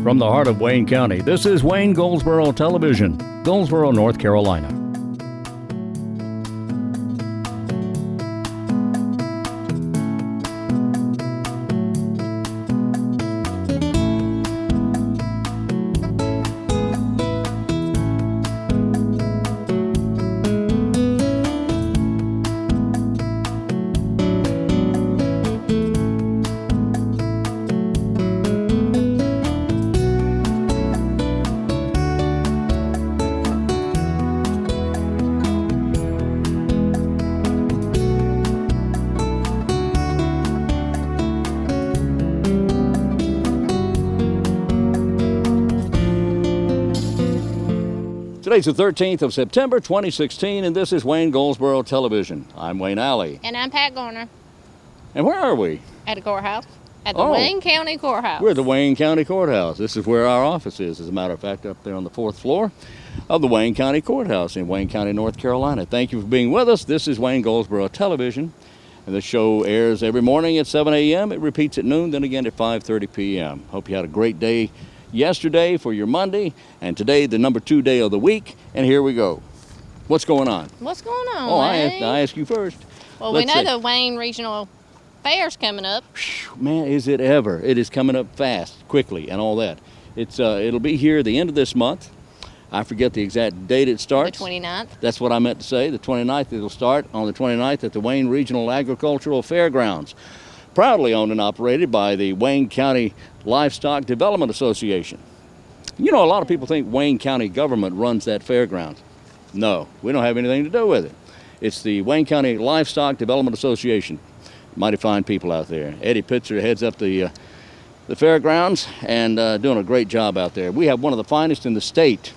From the heart of Wayne County, this is Wayne Goldsboro Television, Goldsboro, North Carolina. Today's the 13th of September, 2016, and this is Wayne Goldsboro Television. I'm Wayne Alley. And I'm Pat Garner. And where are we? At the courthouse. At the Wayne County Courthouse. We're at the Wayne County Courthouse. This is where our office is, as a matter of fact, up there on the 4th floor of the Wayne County Courthouse in Wayne County, North Carolina. Thank you for being with us. This is Wayne Goldsboro Television, and the show airs every morning at 7 a.m. It repeats at noon, then again at 5:30 p.m. Hope you had a great day yesterday for your Monday, and today the number 2 day of the week, and here we go. What's going on? What's going on, Oh, Wayne? I ask you first. Well, we know the Wayne Regional Fair's coming up. Man, is it ever. It is coming up fast, quickly, and all that. It'll be here the end of this month. I forget the exact date it starts. The 29th. That's what I meant to say. The 29th. It'll start on the 29th at the Wayne Regional Agricultural Fairgrounds. Proudly owned and operated by the Wayne County Livestock Development Association. You know, a lot of people think Wayne County government runs that fairground. No, we don't have anything to do with it. It's the Wayne County Livestock Development Association. Mighty fine people out there. Eddie Pitzer heads up the fairgrounds and doing a great job out there. We have one of the finest in the state.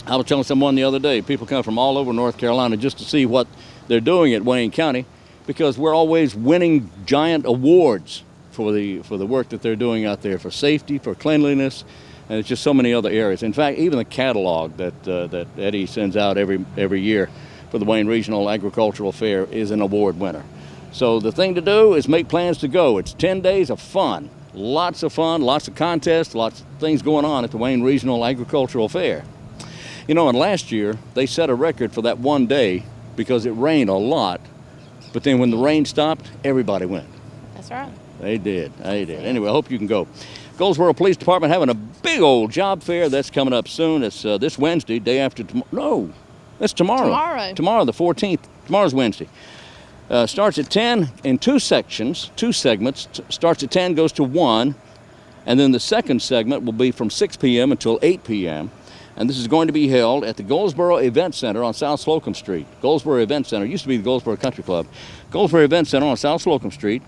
I was telling someone the other day, people come from all over North Carolina just to see what they're doing at Wayne County, because we're always winning giant awards for the work that they're doing out there, for safety, for cleanliness, and it's just so many other areas. In fact, even the catalog that Eddie sends out every year for the Wayne Regional Agricultural Fair is an award winner. So the thing to do is make plans to go. It's 10 days of fun, lots of contests, lots of things going on at the Wayne Regional Agricultural Fair. You know, and last year they set a record for that one day because it rained a lot. But then when the rain stopped, everybody went. That's right. They did. Anyway, I hope you can go. Goldsboro Police Department having a big old job fair. That's coming up soon. It's this Wednesday, day after tomorrow. No, that's tomorrow. Tomorrow, the 14th. Tomorrow's Wednesday. Starts at 10 in two segments. Starts at 10, goes to 1. And then the second segment will be from 6 p.m. until 8 p.m. And this is going to be held at the Goldsboro Event Center on South Slocum Street. Goldsboro Event Center used to be the Goldsboro Country Club. Goldsboro Event Center on South Slocum Street.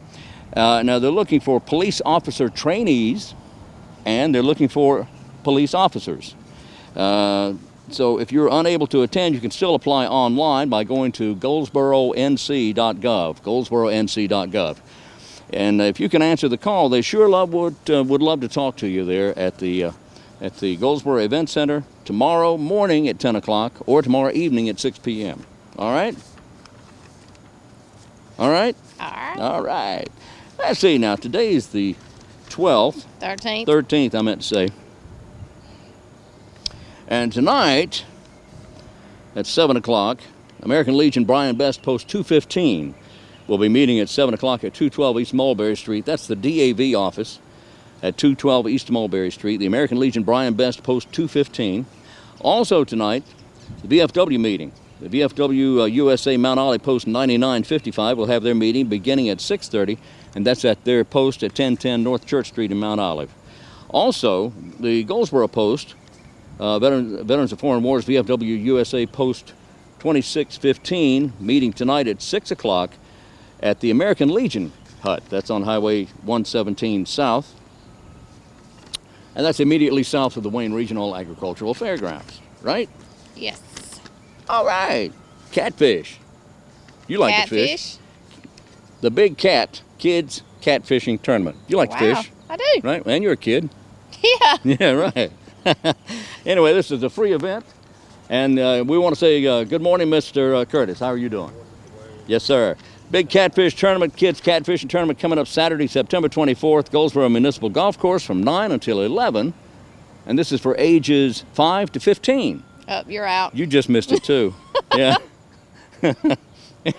Now they're looking for police officer trainees, and they're looking for police officers. So if you're unable to attend, you can still apply online by going to goldsboronc.gov, goldsboronc.gov. And if you can answer the call, they sure would love to talk to you there at the Goldsboro Event Center tomorrow morning at 10 o'clock or tomorrow evening at 6 p.m. All right? All right? All right. All right. Let's see now. Today is the 12th. 13th, I meant to say. And tonight at 7 o'clock, American Legion Brian Best Post 215 will be meeting at 7 o'clock at 212 East Mulberry Street. That's the DAV office at 212 East Mulberry Street. The American Legion Brian Best Post 215. Also tonight, the VFW meeting. The VFW USA Mount Olive Post 9955 will have their meeting beginning at 6:30, and that's at their post at 1010 North Church Street in Mount Olive. Also, the Goldsboro Post, Veterans of Foreign Wars VFW USA Post 2615, meeting tonight at 6 o'clock at the American Legion hut. That's on Highway 117 South. And that's immediately south of the Wayne Regional Agricultural Fairgrounds, right? Yes. All right. Catfish. You like to fish. Catfish? The Big Cat Kids Catfishing Tournament. You like to fish? I do. Right? And you're a kid. Yeah. Yeah, right. Anyway, this is a free event. And we want to say good morning, Mr. Curtis. How are you doing? Yes, sir. Big catfish tournament, kids catfishing tournament coming up Saturday, September 24th, Goldsboro Municipal Golf Course from 9 until 11. And this is for ages 5 to 15. Oh, you're out. You just missed it too. Yeah.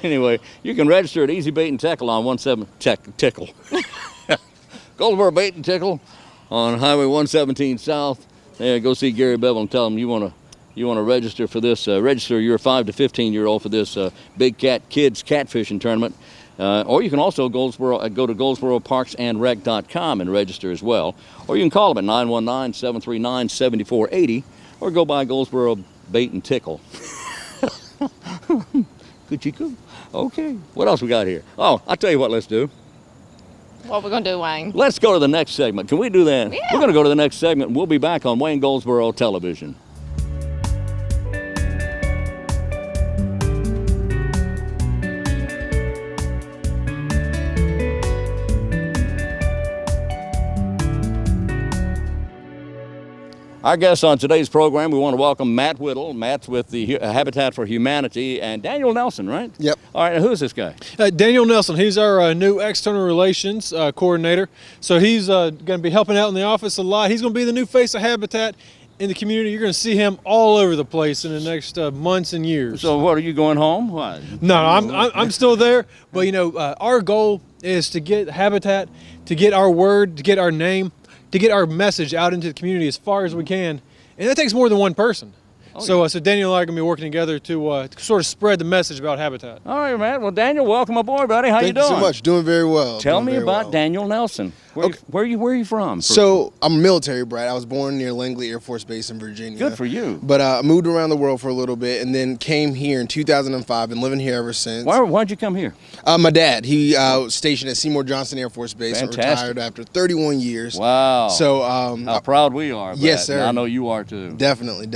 Anyway, you can register at Easy Bait and Tackle on Tickle. Goldsboro Bait and Tickle on Highway 117 South. Yeah, go see Gary Bevel and tell him you want to register for this. Register your 5 to 15-year-old for this Big Cat Kids Catfishing Tournament. Or you can also go to GoldsboroParksandRec.com and register as well. Or you can call them at 919-739-7480 or go by Goldsboro Bait and Tickle. Good. Okay. What else we got here? Oh, I'll tell you what let's do. What we're going to do, Wayne? Let's go to the next segment. Can we do that? Yeah. We're going to go to the next segment. We'll be back on Wayne Goldsboro Television. Our guests on today's program, we want to welcome Matt Whittle. Matt's with the Habitat for Humanity, and Daniel Nelson, right? Yep. All right, who's this guy? Daniel Nelson, he's our new external relations coordinator. So he's going to be helping out in the office a lot. He's going to be the new face of Habitat in the community. You're going to see him all over the place in the next months and years. So what, are you going home? What? No, I'm still there. But, you know, our goal is to get Habitat, to get our word, to get our name, to get our message out into the community as far as we can. And that takes more than one person. So Daniel and I are going to be working together to sort of spread the message about Habitat. All right, Matt. Well, Daniel, welcome aboard, buddy. How you doing? Thank you so much. Doing very well. Tell me about Daniel Nelson. Where are you from? So I'm a military brat. I was born near Langley Air Force Base in Virginia. Good for you. But I moved around the world for a little bit and then came here in 2005 and living here ever since. Why'd you come here? My dad, he was stationed at Seymour Johnson Air Force Base and Fantastic. retired after 31 years. Wow. So how proud we are of yes, that. sir. And I know you are too. Definitely.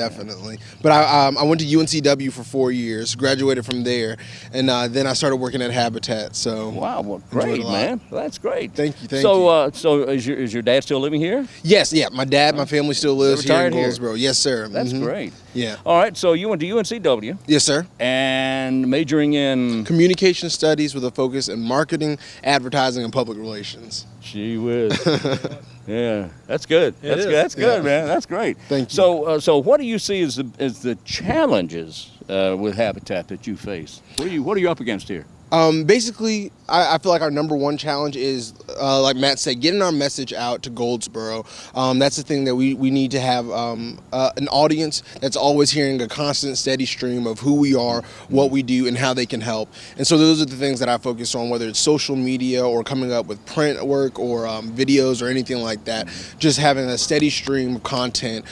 But I went to UNCW for 4 years, graduated from there, and then I started working at Habitat. So wow, well, great, man. That's great. Thank you. So is your dad still living here? Yes, yeah. My dad, my family still lives here in Retired here? Goldsboro. Yes, sir. That's great. Yeah. All right, so you went to UNCW Yes, sir. and majoring in... Communication studies with a focus in marketing, advertising, and public relations. Gee whiz. Yeah, that's good. That's good, Yeah. man. That's great. Thank you. So what do you see as the challenges with Habitat that you face? What are you up against here? Basically, I feel like our number one challenge is, like Matt said, getting our message out to Goldsboro. That's the thing that we need to have an audience that's always hearing a constant, steady stream of who we are, what we do, and how they can help. And so those are the things that I focus on, whether it's social media or coming up with print work or videos or anything like that. Just having a steady stream of content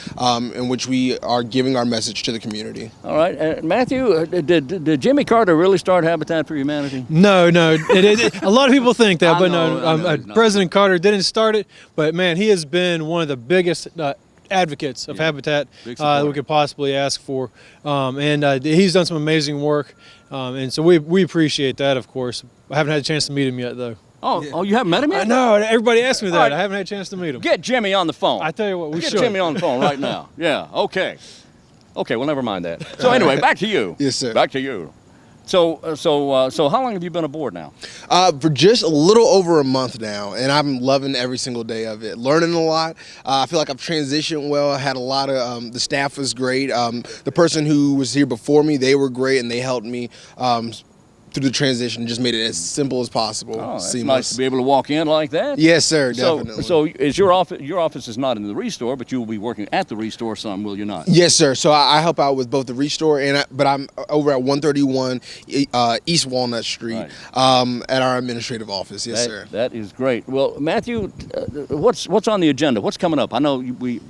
in which we are giving our message to the community. All right, Matthew, did Jimmy Carter really start Habitat for Humanity? No. A lot of people think that, I but know no. he's not. President Carter didn't start it, but man, he has been one of the biggest advocates of Habitat Big that we supporter. could possibly ask for, and he's done some amazing work, and so we appreciate that. Of course, I haven't had a chance to meet him yet, though. Oh, you haven't met him yet? I know everybody asks me that. All right. I haven't had a chance to meet him. Get Jimmy on the phone. I tell you what, we Get should. Jimmy on the phone right now. Yeah. Okay. Well, never mind that. So anyway, back to you. Yes, sir. Back to you. So how long have you been aboard now? For just a little over a month now, and I'm loving every single day of it. Learning a lot. I feel like I've transitioned well. I had a lot of, the staff was great. The person who was here before me, they were great, and they helped me through the transition, just made it as simple as possible. Oh, that's seamless. nice to be able to walk in like that. Yes, sir, definitely. So is your office is not in the Restore, but you will be working at the Restore some, will you not? Yes, sir. So I help out with both the Restore but I'm over at 131 East Walnut Street at our administrative office. Yes, sir. That is great. Well, Matthew, what's on the agenda? What's coming up? I know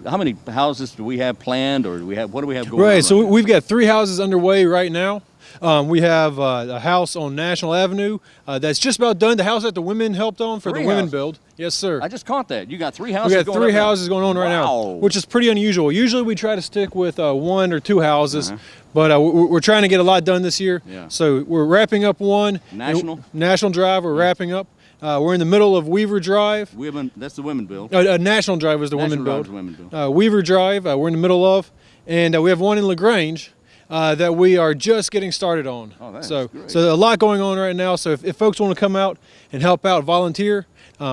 how many houses do we have planned, or what do we have going on? Right, so now? we've got 3 houses underway right now. We have a house on National Avenue that's just about done. The house that the women helped on for 3 the women houses? build. Yes, sir. I just caught that. You got 3 houses. We got going 3 up now? houses going on right Wow. now, which is pretty unusual. Usually we try to stick with 1 or 2 houses, but we're trying to get a lot done this year. Yeah. So we're wrapping up one. National Drive, we're wrapping up. We're in the middle of Weaver Drive. That's the women build. National Drive is the National women Drive build. is the women build. Weaver Drive, we're in the middle of. And we have one in LaGrange. that we are just getting started on. Oh, that's so great. so a lot going on right now. So if folks want to come out and help out, volunteer,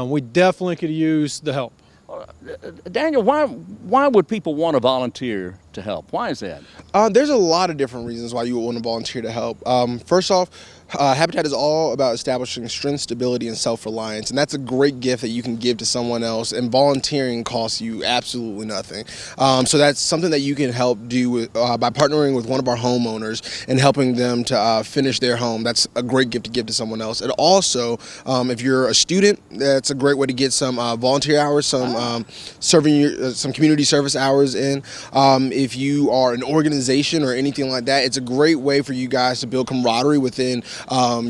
we definitely could use the help. Daniel, why would people want to volunteer to help? Why is that? There's a lot of different reasons why you would want to volunteer to help. First off, Habitat is all about establishing strength, stability, and self-reliance, and that's a great gift that you can give to someone else, and volunteering costs you absolutely nothing. So that's something that you can help do with, by partnering with one of our homeowners and helping them to finish their home. That's a great gift to give to someone else. And also, if you're a student, that's a great way to get some volunteer hours, some some community service hours in. If you are an organization or anything like that, it's a great way for you guys to build camaraderie within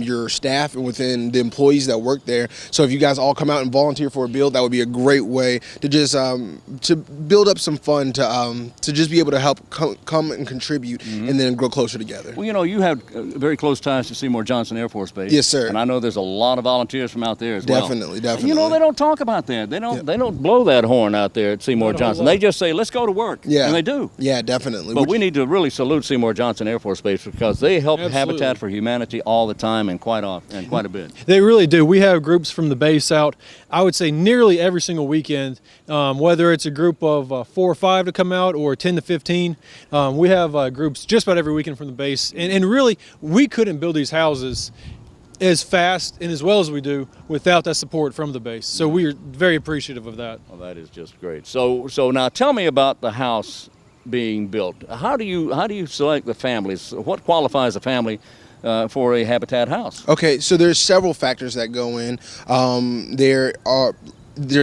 your staff and within the employees that work there. So if you guys all come out and volunteer for a build, that would be a great way to just to build up some fun, to just be able to help come and contribute, and then grow closer together. Well, you know, you have very close ties to Seymour Johnson Air Force Base. Yes, sir. And I know there's a lot of volunteers from out there as well. Definitely. And you know, they don't talk about that. They don't blow that horn out there at Seymour Johnson. They just say, let's go to work. Yeah. And they do. Yeah, definitely. But we need to really salute Seymour Johnson Air Force Base, because they help Habitat for Humanity all the time and quite a bit. They really do. We have groups from the base out, I would say nearly every single weekend, whether it's a group of 4 or 5 to come out or 10 to 15. We have groups just about every weekend from the base. And really, we couldn't build these houses as fast and as well as we do without that support from the base. So we are very appreciative of that. Well, that is just great. So now tell me about the house being built. How do you select the families? What qualifies a family for a Habitat house? Okay, so there's several factors that go in.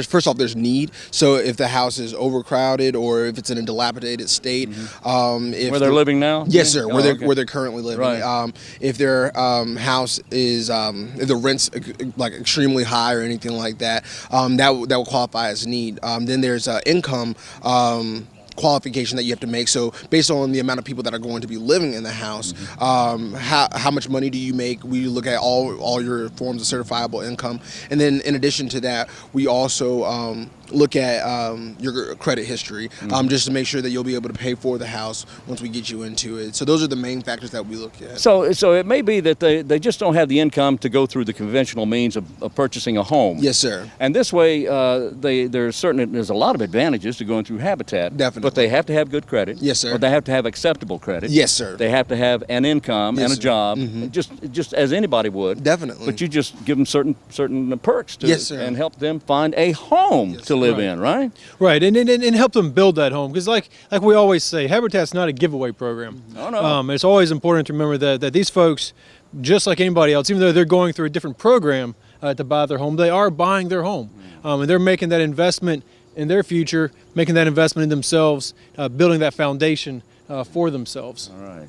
First off, there's need. So if the house is overcrowded or if it's in a dilapidated state, if Where they're living now? Yes, sir. Oh, Where they're currently living. Right. If their house is if the rent's like extremely high or anything like that, that will qualify as need. Then there's income qualification that you have to make. So based on the amount of people that are going to be living in the house, how much money do you make? We look at all your forms of certifiable income, and then in addition to that, we also look at your credit history, just to make sure that you'll be able to pay for the house once we get you into it. So those are the main factors that we look at. So it may be that they just don't have the income to go through the conventional means of purchasing a home. Yes, sir. And this way, there's a lot of advantages to going through Habitat. Definitely. But they have to have good credit. Yes, sir. Or they have to have acceptable credit. Yes, sir. They have to have an income and a sir. job, just as anybody would. Definitely. But you just give them certain perks to Yes, sir. and help them find a home to live in, right? Right, and help them build that home, because like we always say, Habitat's not a giveaway program. Oh, no. It's always important to remember that these folks, just like anybody else, even though they're going through a different program to buy their home, they are buying their home, and they're making that investment in their future, making that investment in themselves, building that foundation for themselves. All right.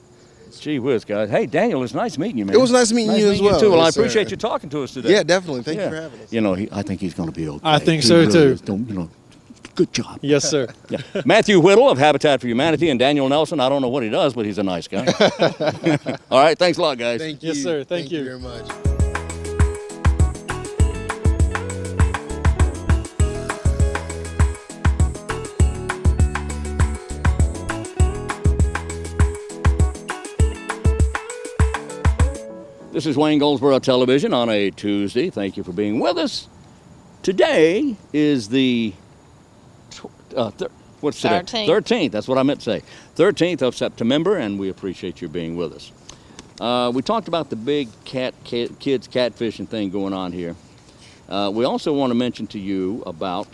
Gee whiz, guys. Hey, Daniel, it's nice meeting you, man. It was nice meeting you as well. too. Well, I Yes, sir. appreciate you talking to us today. Yeah, definitely. Thank you for having us. You know, I think he's going to be okay. I think He so, really too. is. Good job. Yes, sir. Yeah. Matthew Whittle of Habitat for Humanity and Daniel Nelson. I don't know what he does, but he's a nice guy. All right. Thanks a lot, guys. Thank you. Yes, sir. Thank you you. very much. This is Wayne Goldsboro Television on a Tuesday. Thank you for being with us. Today is the what's today? 13th. That's what I meant to say. 13th of September, and we appreciate you being with us. We talked about the big kids catfishing thing going on here. We also want to mention to you about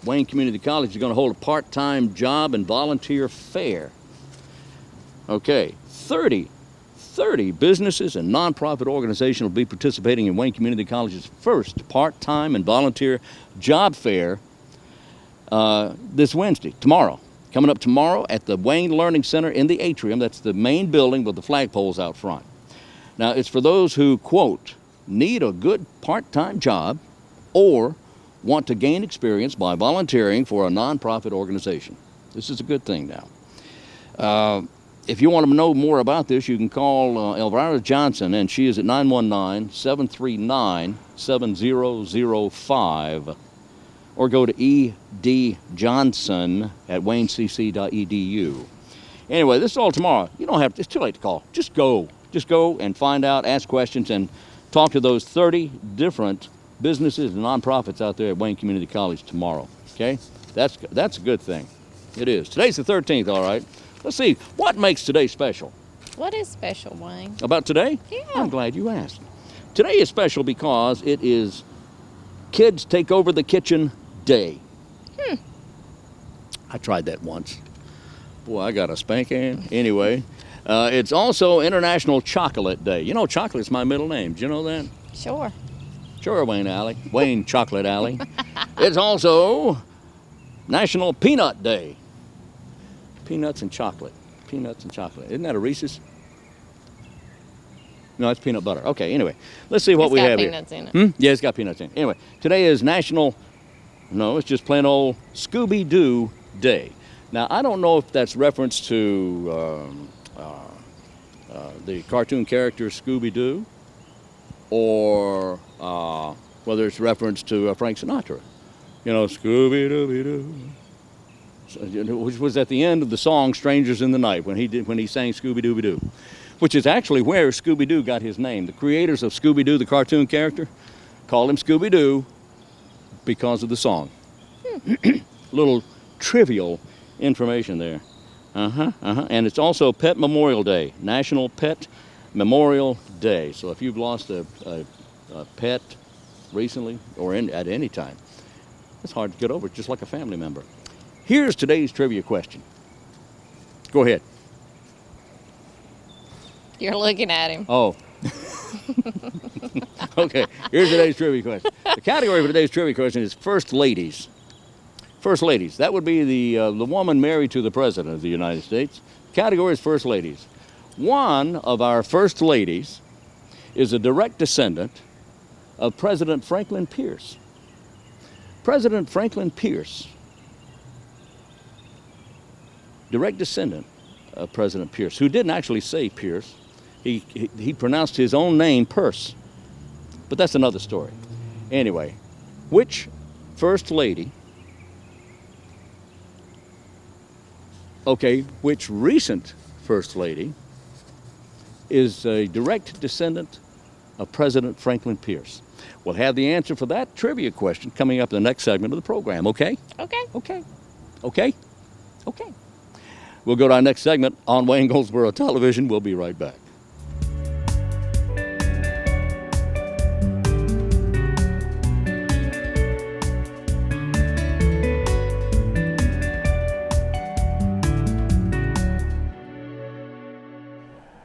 Wayne Community College is going to hold a part-time job and volunteer fair. Okay, 30 businesses and nonprofit organizations will be participating in Wayne Community College's first part-time and volunteer job fair this Wednesday, tomorrow. Coming up tomorrow at the Wayne Learning Center in the atrium. That's the main building with the flagpoles out front. Now, it's for those who, quote, need a good part-time job or want to gain experience by volunteering for a nonprofit organization. This is a good thing now. If you want to know more about this, you can call Elvira Johnson, and she is at 919-739-7005, or go to edjohnson@waynecc.edu. Anyway, this is all tomorrow. You don't have to, it's too late to call. Just go. Just go and find out, ask questions, and talk to those 30 different businesses and nonprofits out there at Wayne Community College tomorrow. Okay? That's a good thing. It is. Today's the 13th, all right. Let's see, what makes today special? What is special, Wayne? About today? Yeah. I'm glad you asked. Today is special because it is Kids Take Over the Kitchen Day. I tried that once. Boy, I got a spanking. Anyway, it's also International Chocolate Day. You know, chocolate's my middle name. Did you know that? Sure. Sure, Wayne Alley. Wayne Chocolate Alley. It's also National Peanut Day. Peanuts and chocolate. Peanuts and chocolate. Isn't that a Reese's? No, it's peanut butter. Okay, anyway. Let's see what we have here. It's got peanuts in it. Yeah, it's got peanuts in it. Anyway, today is no, it's just plain old Scooby-Doo Day. Now, I don't know if that's reference to the cartoon character Scooby-Doo or whether it's reference to Frank Sinatra. You know, Scooby-Dooby-Doo. Which was at the end of the song Strangers in the Night when he sang Scooby-Dooby-Doo, which is actually where Scooby-Doo got his name. The creators of Scooby-Doo, the cartoon character, called him Scooby-Doo because of the song. Little trivial information there. And it's also Pet Memorial Day, National Pet Memorial Day. So if you've lost a pet recently or at any time, it's hard to get over, just like a family member. Here's today's trivia question. Go ahead. You're looking at him. Oh. Okay, here's today's trivia question. The category for today's trivia question is First Ladies. First Ladies. That would be the woman married to the President of the United States. Category is First Ladies. One of our First Ladies is a direct descendant of President Franklin Pierce. President Franklin Pierce, direct descendant of President Pierce, who didn't actually say Pierce. He pronounced his own name Peirce, but that's another story. Anyway, which First Lady, which recent First Lady is a direct descendant of President Franklin Pierce? We'll have the answer for that trivia question coming up in the next segment of the program, okay? Okay. Okay. Okay? Okay. We'll go to our next segment on Wayne Goldsboro Television. We'll be right back.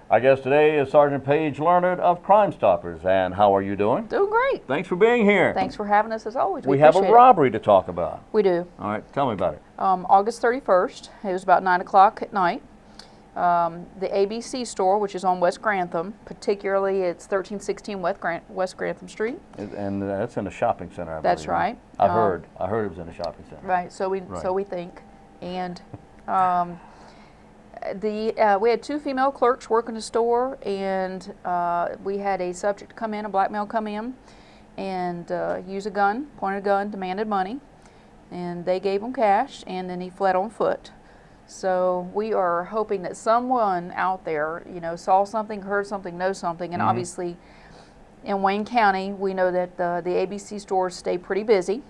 Our guest today is Sergeant Paige Learnard of Crime Stoppers. And how are you doing? Doing great. Thanks for being here. Thanks for having us as always. We have a robbery to talk about. We do. All right, tell me about it. August 31st, it was about 9 o'clock at night. The ABC store, which is on West Grantham, particularly it's 1316 West Grantham Street. And that's in a shopping center, I believe. That's right. I heard it was in a shopping center. Right, so we think. And we had two female clerks working the store, and we had a subject come in, a black male come in, and use a gun, pointed a gun, demanded money, and they gave him cash, and then he fled on foot. So we are hoping that someone out there, saw something, heard something, knows something, and obviously in Wayne County, we know that the ABC stores stay pretty busy,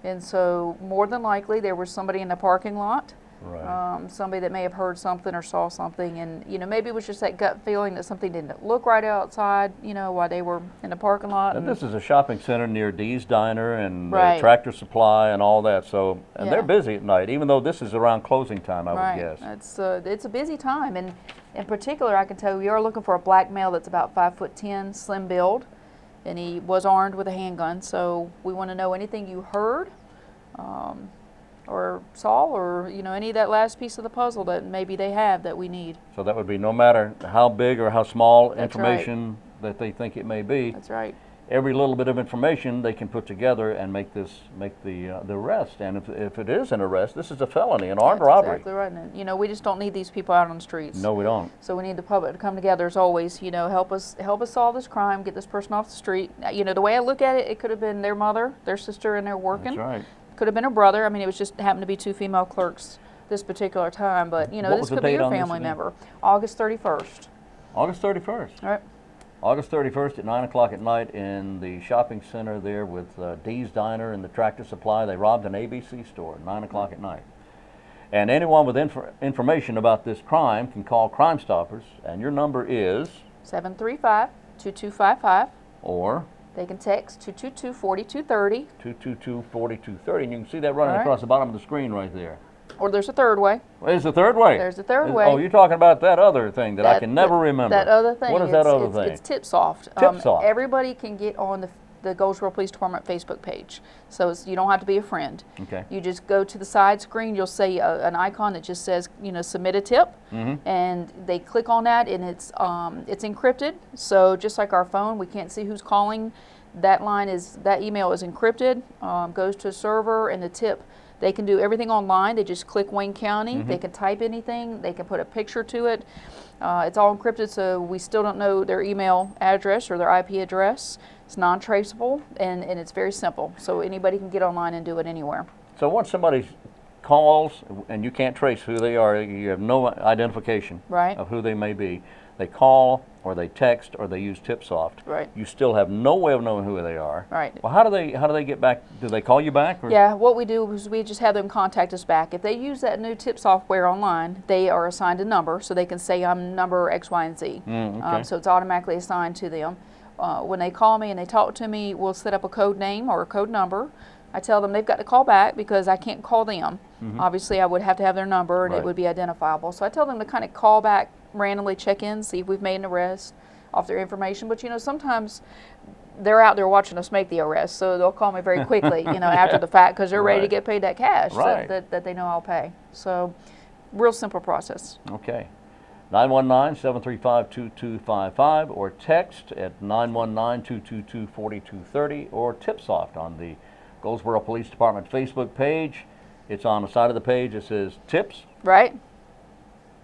and so more than likely there was somebody in the parking lot. Right. Somebody that may have heard something or saw something, and maybe it was just that gut feeling that something didn't look right outside, while they were in the parking lot. And this is a shopping center near Dee's Diner and right. Tractor Supply and all that. So, and yeah. They're busy at night, even though this is around closing time, I would guess. It's a busy time, and in particular, I can tell you, we are looking for a black male that's about 5'10", slim build, and he was armed with a handgun. So we want to know anything you heard. Or saw, or any of that last piece of the puzzle that maybe they have that we need. So that would be no matter how big or how small That's information that they think it may be. That's right. Every little bit of information they can put together and make the arrest. And if it is an arrest, this is a felony, an armed robbery. Exactly right. And, we just don't need these people out on the streets. No, we don't. So we need the public to come together as always. Help us solve this crime, get this person off the street. The way I look at it, it could have been their mother, their sister, and they're working. That's right. Could have been a brother. I mean, it was just happened to be two female clerks this particular time, but you know, What this was the could be date your on this family again? member. August 31st. August 31st. All right. August 31st at 9 o'clock at night in the shopping center there with Dee's Diner and the Tractor Supply. They robbed an ABC store at 9 o'clock at night. And anyone with information about this crime can call Crime Stoppers, and your number is? 735-2255. Or? They can text 222-4230. 222-4230, and you can see that running All right. across the bottom of the screen right there. Or there's a third way. There's the third way. There's the third way. Oh, you're talking about that other thing that I can never remember. That other thing. What is that other thing? It's Tipsoft. Tipsoft. Everybody can get on the Goldsboro Police Department Facebook page. So you don't have to be a friend. Okay. You just go to the side screen. You'll see an icon that just says, you know, submit a tip. Mm-hmm. And they click on that, and it's encrypted. So just like our phone, we can't see who's calling. That email is encrypted, goes to a server, and the tip. They can do everything online. They just click Wayne County. Mm-hmm. They can type anything. They can put a picture to it. It's all encrypted, so we still don't know their email address or their IP address. It's non-traceable, and it's very simple. So anybody can get online and do it anywhere. So once somebody calls and you can't trace who they are, you have no identification Right. of who they may be, they call or they text or they use Tipsoft. Right. You still have no way of knowing who they are. Right. Well, how do they get back? Do they call you back? Or? Yeah, what we do is we just have them contact us back. If they use that new tip software online, they are assigned a number, so they can say I'm number X, Y, and Z. Okay. So it's automatically assigned to them. When they call me and they talk to me, we'll set up a code name or a code number. I tell them they've got to call back because I can't call them. Obviously, I would have to have their number and Right. it would be identifiable. So I tell them to kind of call back, randomly check in, see if we've made an arrest off their information. But you know, sometimes they're out there watching us make the arrest, so they'll call me very quickly, you know, after the fact, because they're ready to Right. get paid that cash Right. that they know I'll pay. So, real simple process. Okay. 919-735-2255 or text at 919-222-4230 or Tipsoft on the Goldsboro Police Department Facebook page. It's on the side of the page. It says tips, Right?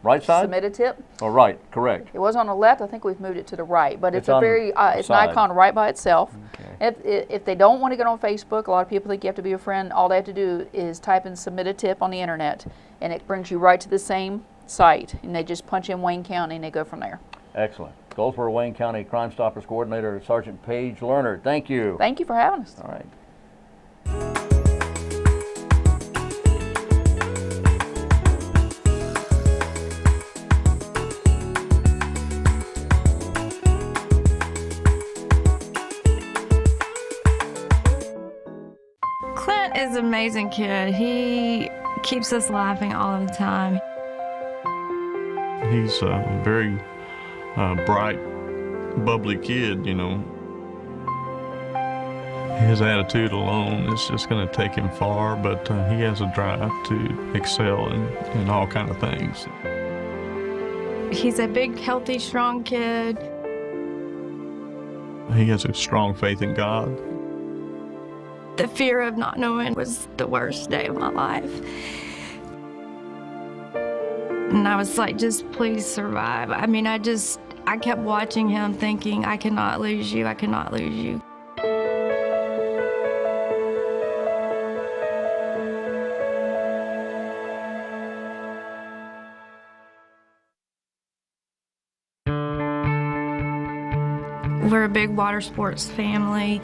right side? Submit a tip. Oh, right, correct. It was on the left. I think we've moved it to the right, but It's it's a on very the it's an side. icon right by itself. Okay. If they don't want to get on Facebook, a lot of people think you have to be a friend. All they have to do is type in submit a tip on the internet, and it brings you right to the same site, and they just punch in Wayne County and they go from there. Excellent. Goldsboro-Wayne County Crime Stoppers Coordinator Sergeant Paige Learnard. Thank you. Thank you for having us. All right. Clint is an amazing kid. He keeps us laughing all the time. He's a very bright, bubbly kid, you know. His attitude alone is just going to take him far, but he has a drive to excel in all kind of things. He's a big, healthy, strong kid. He has a strong faith in God. The fear of not knowing was the worst day of my life. And I was like, just please survive. I mean, I kept watching him thinking, I cannot lose you, I cannot lose you. We're a big water sports family.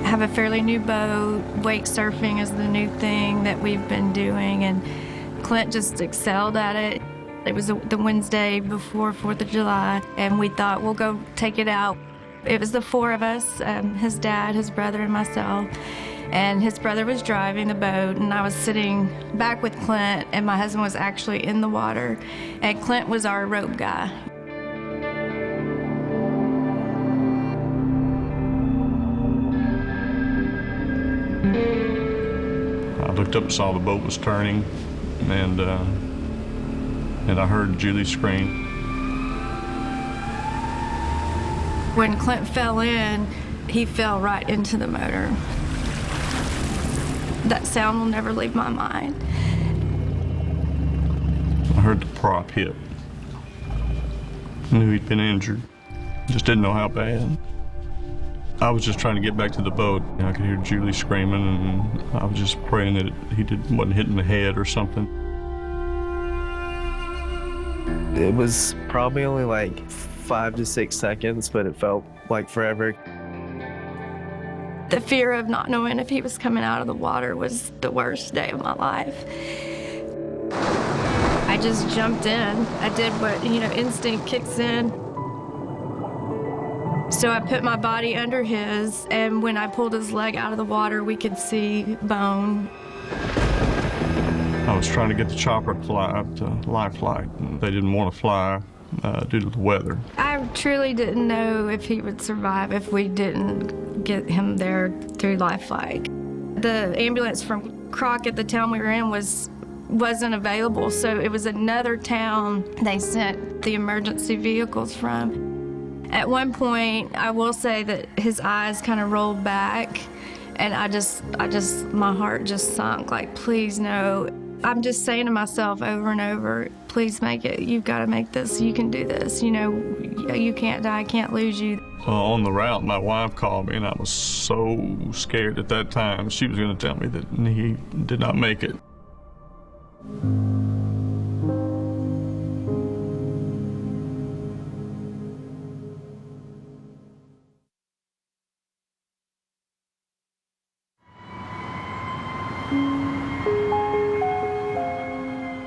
Have a fairly new boat. Wake surfing is the new thing that we've been doing, and Clint just excelled at it. It was the Wednesday before 4th of July, and we thought we'll go take it out. It was the four of us, his dad, his brother, and myself. And his brother was driving the boat, and I was sitting back with Clint, and my husband was actually in the water, and Clint was our rope guy. I looked up and saw the boat was turning, and I heard Julie scream. When Clint fell in, he fell right into the motor. That sound will never leave my mind. I heard the prop hit. I knew he'd been injured. Just didn't know how bad. I was just trying to get back to the boat. I could hear Julie screaming, and I was just praying that he wasn't hitting the head or something. It was probably only like 5 to 6 seconds, but it felt like forever. The fear of not knowing if he was coming out of the water was the worst day of my life. I just jumped in. I did what, instinct kicks in. So I put my body under his, and when I pulled his leg out of the water, we could see bone. I was trying to get the chopper to fly up to life flight, and they didn't want to fly due to the weather. I truly didn't know if he would survive if we didn't get him there through life flight. The ambulance from Crockett, the town we were in, wasn't available, so it was another town they sent the emergency vehicles from. At one point, I will say that his eyes kind of rolled back, and my heart just sunk, like, please no. I'm just saying to myself over and over, please make it. You've got to make this. You can do this. You can't die. I can't lose you. On the route, my wife called me, and I was so scared at that time. She was going to tell me that he did not make it.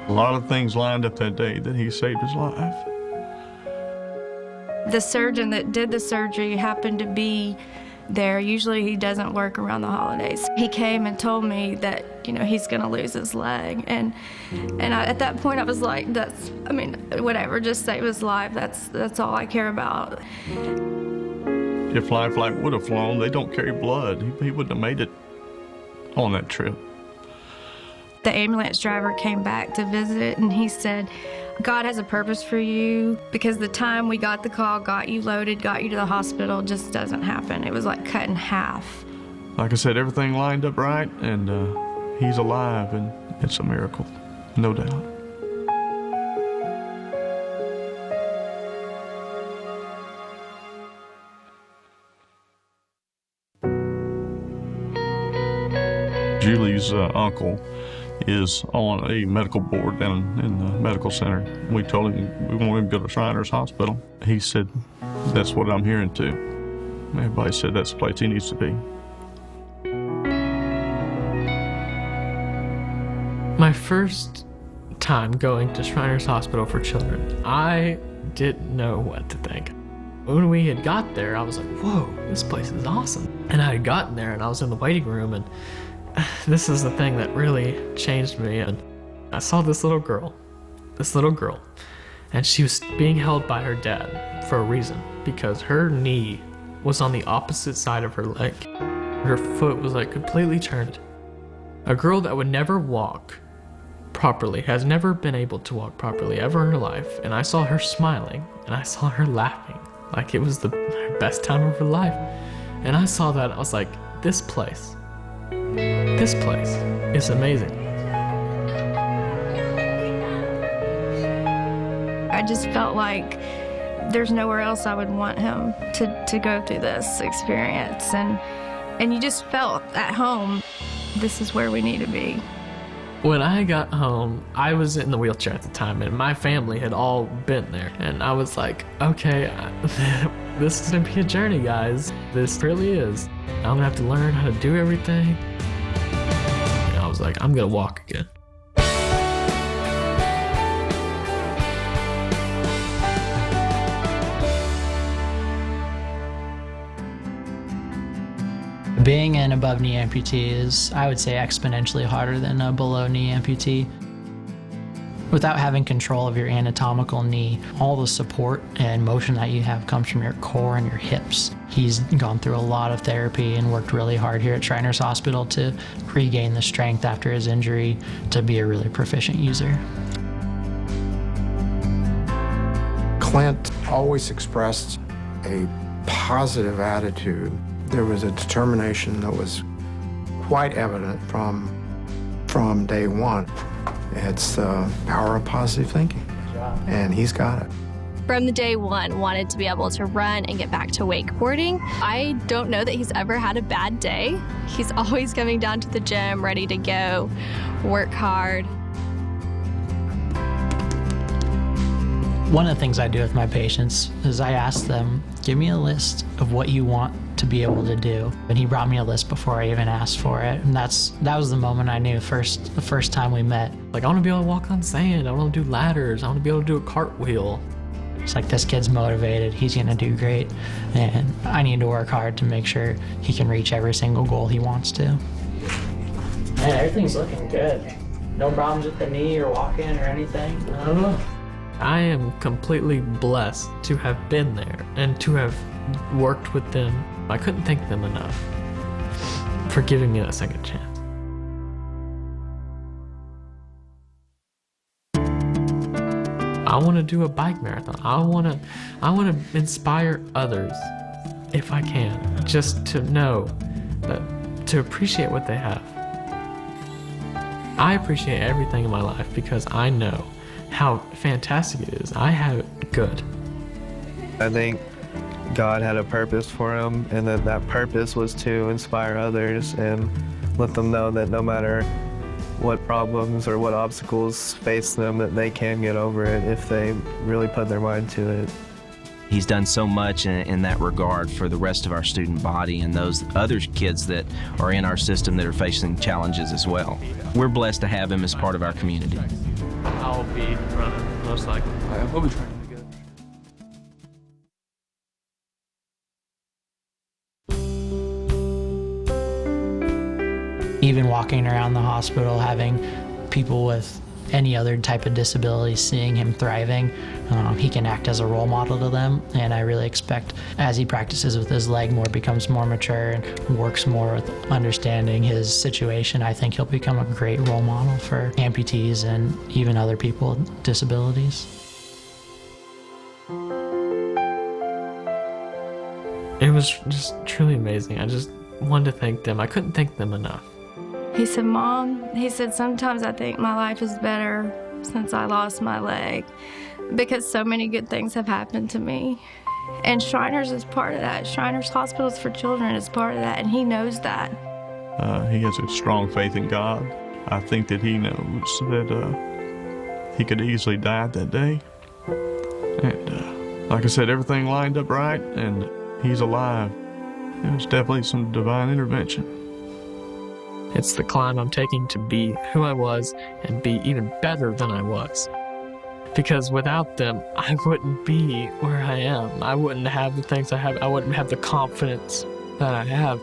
A lot of things lined up that day that he saved his life. The surgeon that did the surgery happened to be there. Usually he doesn't work around the holidays. He came and told me that, he's gonna lose his leg. And at that point I was like, whatever, just save his life. That's all I care about. If life flight would have flown, they don't carry blood. He wouldn't have made it on that trip. The ambulance driver came back to visit, and he said, God has a purpose for you, because the time we got the call, got you loaded, got you to the hospital, just doesn't happen. It was like cut in half. Like I said, everything lined up right, and he's alive, and it's a miracle, no doubt. Julie's uncle is on a medical board down in the medical center. We told him we wanted him to go to Shriners Hospital. He said, that's what I'm hearing too. Everybody said that's the place he needs to be. My first time going to Shriners Hospital for Children, I didn't know what to think. When we had got there, I was like, whoa, this place is awesome. And I had gotten there and I was in the waiting room, and this is the thing that really changed me. And I saw this little girl, and she was being held by her dad for a reason, because her knee was on the opposite side of her leg. Her foot was like completely turned. A girl that would never walk properly, has never been able to walk properly ever in her life, and I saw her smiling, and I saw her laughing like it was the best time of her life. And I saw that, I was like, this place is amazing. I just felt like there's nowhere else I would want him to go through this experience. And you just felt at home, this is where we need to be. When I got home, I was in the wheelchair at the time, and my family had all been there. And I was like, okay, this is gonna be a journey, guys. This really is. I'm gonna have to learn how to do everything. And I was like, I'm gonna walk again. Being an above knee amputee is, I would say, exponentially harder than a below knee amputee. Without having control of your anatomical knee, all the support and motion that you have comes from your core and your hips. He's gone through a lot of therapy and worked really hard here at Shriners Hospital to regain the strength after his injury to be a really proficient user. Clint always expressed a positive attitude. There was a determination that was quite evident from day one. It's the power of positive thinking, and he's got it. From the day one, wanted to be able to run and get back to wakeboarding. I don't know that he's ever had a bad day. He's always coming down to the gym, ready to go, work hard. One of the things I do with my patients is I ask them, give me a list of what you want to be able to do. And he brought me a list before I even asked for it. And that was the moment I knew the first time we met. Like, I want to be able to walk on sand. I want to do ladders. I want to be able to do a cartwheel. It's like, this kid's motivated. He's going to do great. And I need to work hard to make sure he can reach every single goal he wants to. Man, everything's looking good. No problems with the knee or walking or anything? I don't know. I am completely blessed to have been there and to have worked with them. I couldn't thank them enough for giving me that second chance. I want to do a bike marathon. I want to inspire others, if I can, just to know that, to appreciate what they have. I appreciate everything in my life because I know how fantastic it is. I have it good. I think God had a purpose for him, and that purpose was to inspire others and let them know that no matter what problems or what obstacles face them, that they can get over it if they really put their mind to it. He's done so much in that regard for the rest of our student body and those other kids that are in our system that are facing challenges as well. We're blessed to have him as part of our community. I'll be running, most likely. We'll be training together. Even walking around the hospital, having people with any other type of disability seeing him thriving, he can act as a role model to them. And I really expect as he practices with his leg more, becomes more mature and works more with understanding his situation, I think he'll become a great role model for amputees and even other people with disabilities. It was just truly amazing. I just wanted to thank them. I couldn't thank them enough. He said, Mom, he said, sometimes I think my life is better since I lost my leg because so many good things have happened to me. And Shriners is part of that. Shriners Hospitals for Children is part of that, and he knows that. He has a strong faith in God. I think that he knows that he could easily die that day. And like I said, everything lined up right, and he's alive. It was definitely some divine intervention. It's the climb I'm taking to be who I was and be even better than I was. Because without them, I wouldn't be where I am. I wouldn't have the things I have. I wouldn't have the confidence that I have.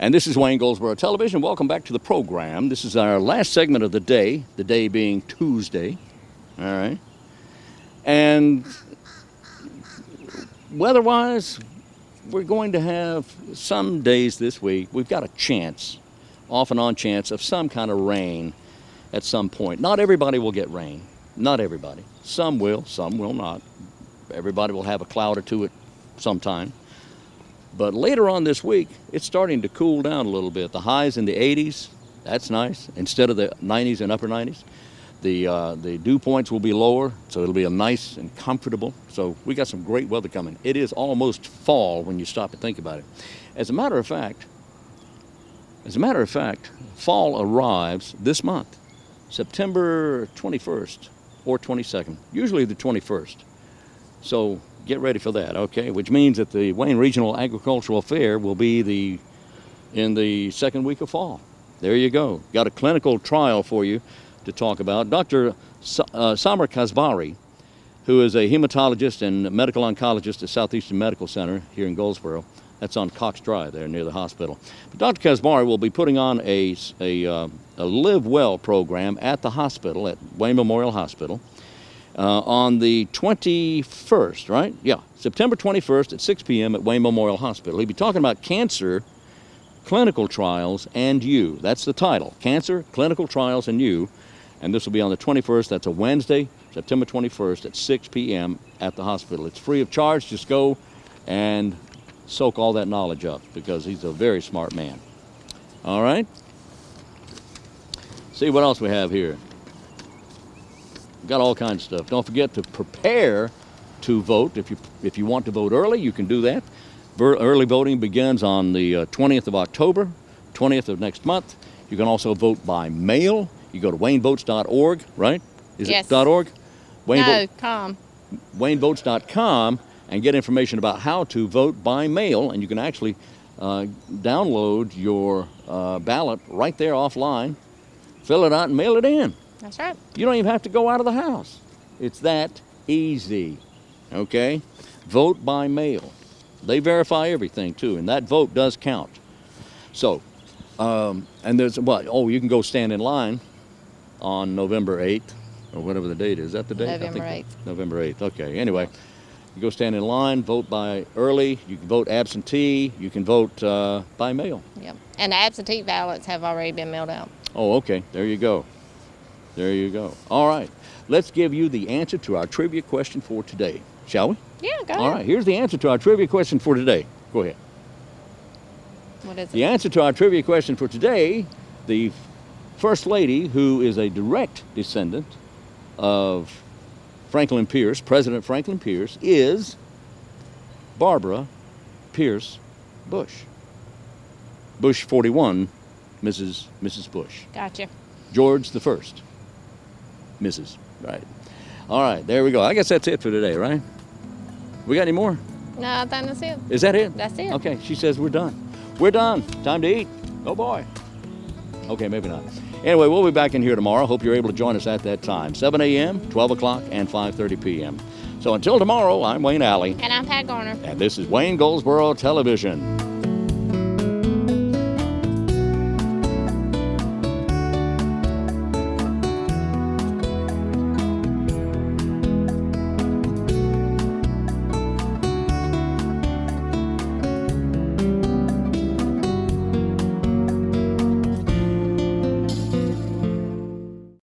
And this is Wayne Goldsboro Television. Welcome back to the program. This is our last segment of the day being Tuesday. All right. And weather-wise, we're going to have some days this week. We've got a chance, off and on chance, of some kind of rain at some point. Not everybody will get rain. Not everybody. Some will not. Everybody will have a cloud or two at some time. But later on this week, it's starting to cool down a little bit. The highs in the 80s, that's nice. Instead of the 90s and upper 90s, the dew points will be lower, so it'll be a nice and comfortable. So we got some great weather coming. It is almost fall when you stop and think about it. As a matter of fact, fall arrives this month, September 21st or 22nd, usually the 21st. So get ready for that, okay? Which means that the Wayne Regional Agricultural Fair will be in the second week of fall. There you go. Got a clinical trial for you to talk about. Dr. Samar Kasbari, who is a hematologist and medical oncologist at Southeastern Medical Center here in Goldsboro. That's on Cox Drive there near the hospital. But Dr. Kasbari will be putting on a Live Well program at the hospital, at Wayne Memorial Hospital, on the 21st, right? Yeah, September 21st at 6 p.m. at Wayne Memorial Hospital. He'll be talking about cancer Clinical Trials and You. That's the title, Cancer, Clinical Trials and You. And this will be on the 21st. That's a Wednesday, September 21st at 6 p.m. at the hospital. It's free of charge. Just go and soak all that knowledge up because he's a very smart man. All right? See what else we have here. We've got all kinds of stuff. Don't forget to prepare to vote. If you want to vote early, you can do that. Early voting begins on the 20th of October, 20th of next month. You can also vote by mail. You go to waynevotes.org, right? Is Yes. it .org? Com. waynevotes.com and get information about how to vote by mail. And you can actually download your ballot right there offline, fill it out, and mail it in. That's right. You don't even have to go out of the house. It's that easy, okay? Vote by mail. They verify everything, too, and that vote does count. So, and there's what? Oh, you can go stand in line on November 8th, or whatever the date is. Is that the date? November 8th. November 8th, okay. Anyway, you go stand in line, vote by early, you can vote absentee, you can vote by mail. Yep. And the absentee ballots have already been mailed out. Oh, okay, there you go. There you go. All right, let's give you the answer to our trivia question for today, shall we? Yeah, go ahead. All right, here's the answer to our trivia question for today. Go ahead. What is it? The answer to our trivia question for today, the First Lady, who is a direct descendant of Franklin Pierce, President Franklin Pierce, is Barbara Pierce Bush. Bush 41, Mrs. Bush. Gotcha. George the First, Mrs. Right. All right, there we go. I guess that's it for today, right? We got any more? No, I think that's it. Is that it? That's it. Okay, she says we're done. We're done. Time to eat. Oh boy. Okay, maybe not. Anyway, we'll be back in here tomorrow. Hope you're able to join us at that time. 7 a.m., 12 o'clock, and 5:30 p.m. So until tomorrow, I'm Wayne Alley. And I'm Pat Garner. And this is Wayne Goldsboro Television.